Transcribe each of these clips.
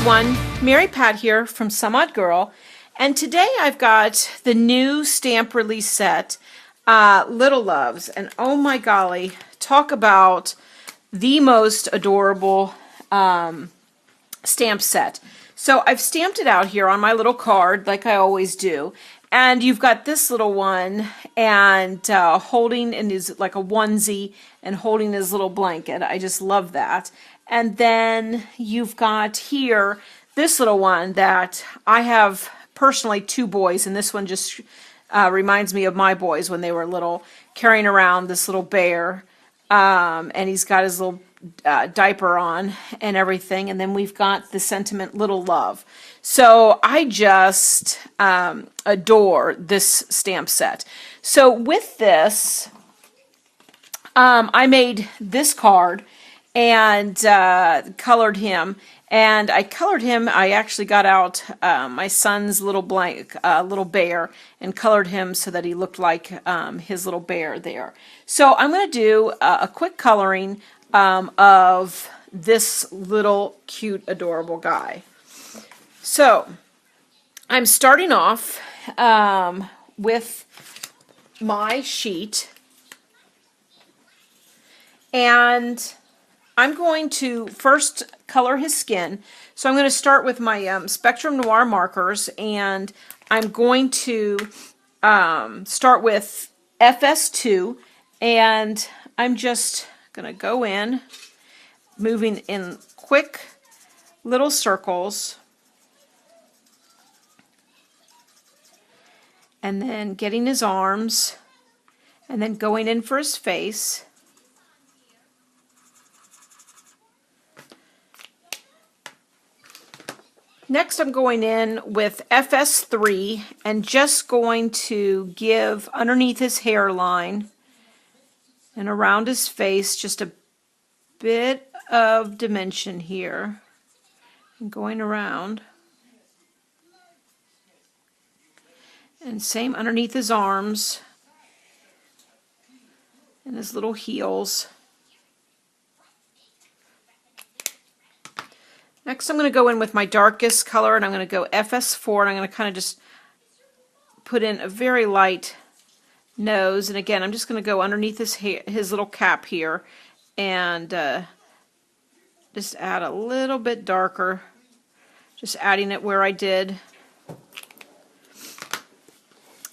everyone, Mary Pat here from Some Odd Girl, and today I've got the new stamp release set, Little Loves, and oh my golly, talk about the most adorable stamp set. So I've stamped it out here on my little card like I always do, and you've got this little one and holding in his like a onesie and holding his little blanket. I just love that. And then you've got here this little one that I have personally two boys, and this one just reminds me of my boys when they were little, carrying around this little bear, and he's got his little diaper on and everything. And then we've got the sentiment Little Love. So I just adore this stamp set. So with this, I made this card and colored him. And I colored him, I actually got out my son's little little bear and colored him so that he looked like his little bear there. So I'm going to do a quick coloring of this little cute adorable guy. So I'm starting off with my sheet, and I'm going to first color his skin. So I'm going to start with my Spectrum Noir markers, and I'm going to start with FS2, and I'm just going to go in, moving in quick little circles, and then getting his arms, and then going in for his face. Next, I'm going in with FS3 and just going to give underneath his hairline and around his face just a bit of dimension here, and going around. And same underneath his arms and his little heels. Next, I'm going to go in with my darkest color, and I'm going to go FS4, and I'm going to kind of just put in a very light nose. And again, I'm just going to go underneath his little cap here and just add a little bit darker, just adding it where I did.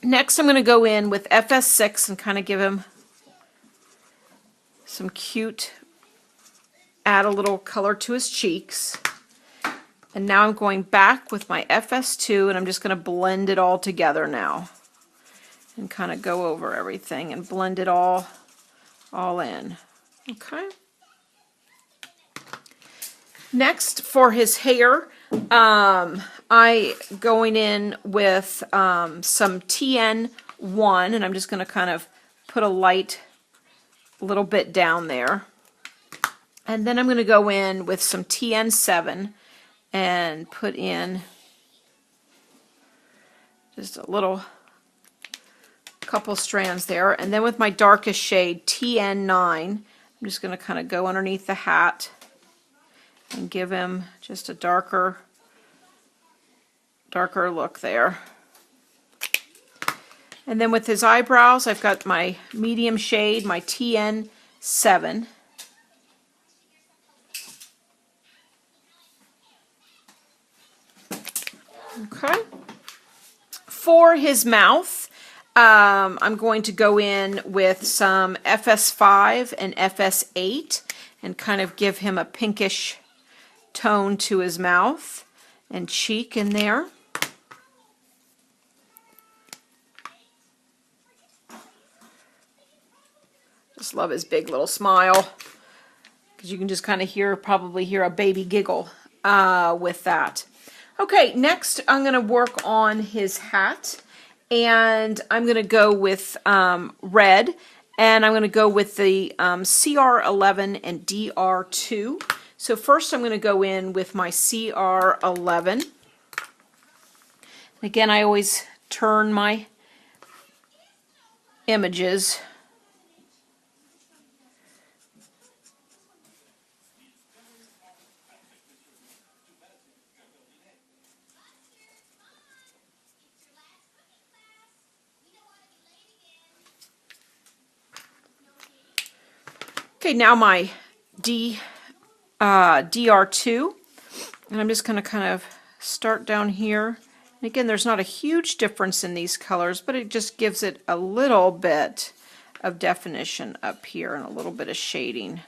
Next, I'm going to go in with FS6 and kind of give him some cute, add a little color to his cheeks. And now I'm going back with my FS2, and I'm just going to blend it all together now. And kind of go over everything and blend it all in. Okay. Next, for his hair, I going in with some TN1, and I'm just going to kind of put a light little bit down there. And then I'm going to go in with some TN7 and put in just a couple strands there. And then with my darkest shade, TN9, I'm just going to kind of go underneath the hat and give him just a darker look there. And then with his eyebrows, I've got my medium shade, my TN7. Okay. For his mouth, I'm going to go in with some FS5 and FS8 and kind of give him a pinkish tone to his mouth and cheek in there. Just love his big little smile, because you can just kind of probably hear a baby giggle with that. Okay, next I'm going to work on his hat, and I'm going to go with red, and I'm going to go with the CR11 and DR2. So first I'm going to go in with my CR11. Again, I always turn my images Okay, now my DR2, and I'm just going to kind of start down here. And again, there's not a huge difference in these colors, but it just gives it a little bit of definition up here and a little bit of shading.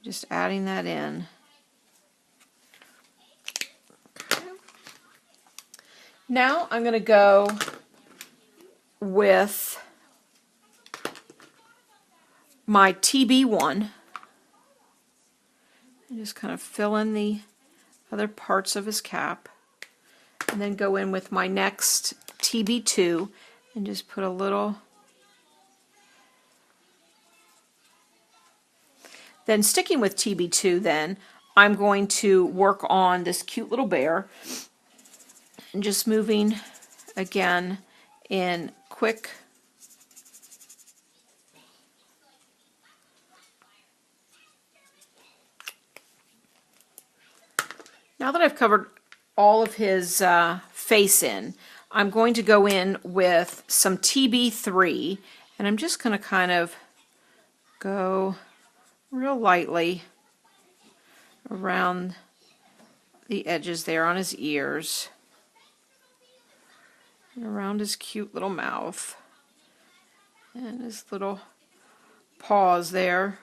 Just adding that in. Okay. Now I'm going to go with my TB1 and just kind of fill in the other parts of his cap, and then go in with my next TB2 and just put a little. Then sticking with TB2, then I'm going to work on this cute little bear and just moving again in quick Now that I've covered all of his face in, I'm going to go in with some TB3, and I'm just going to kind of go real lightly around the edges there on his ears, and around his cute little mouth, and his little paws there.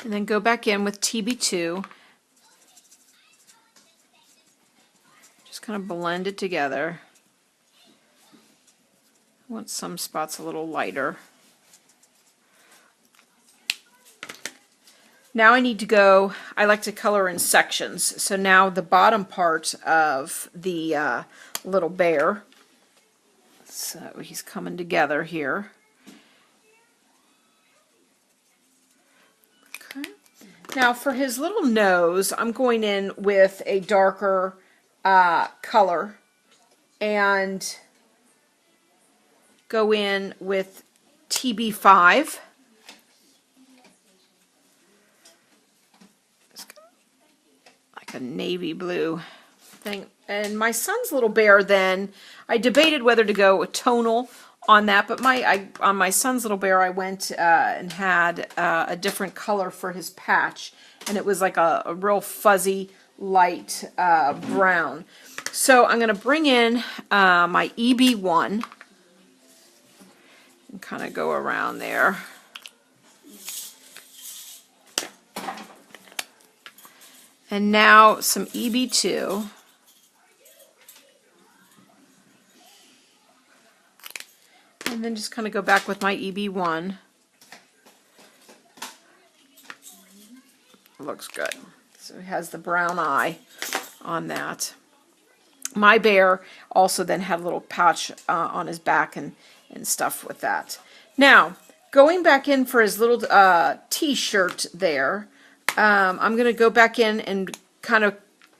And then go back in with TB2. Just kind of blend it together. I want some spots a little lighter. Now I need to go, I like to color in sections. So now the bottom part of the little bear. So he's coming together here. Now for his little nose, I'm going in with a darker color and go in with TB5. Like a navy blue thing. And my son's little bear, then I debated whether to go with tonal on that, but on my son's little bear, I went and had a different color for his patch, and it was like a real fuzzy, light brown. So I'm going to bring in my EB1 and kind of go around there. And now some EB2. And then just kind of go back with my EB1. Looks good. So he has the brown eye on that. My bear also then had a little patch on his back and stuff with that. Now, going back in for his little t-shirt there, I'm going to go back in and kind of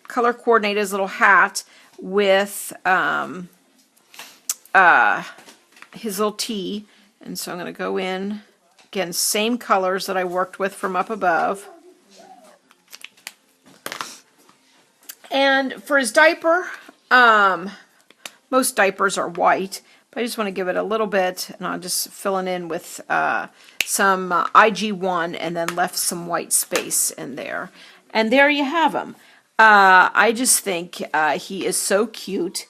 color coordinate his little hat with his little T, and so I'm going to go in again, same colors that I worked with from up above. And for his diaper, most diapers are white, but I just want to give it a little bit, and I'm just filling in with some IG1 and then left some white space in there. And there you have him. I just think he is so cute.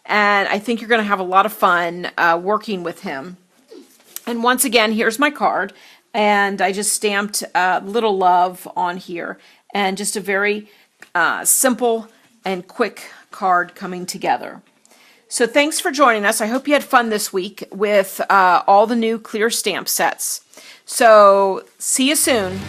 And I think you're going to have a lot of fun working with him. And once again, here's my card. And I just stamped Little Love on here. And just a very simple and quick card coming together. So thanks for joining us. I hope you had fun this week with all the new clear stamp sets. So see you soon.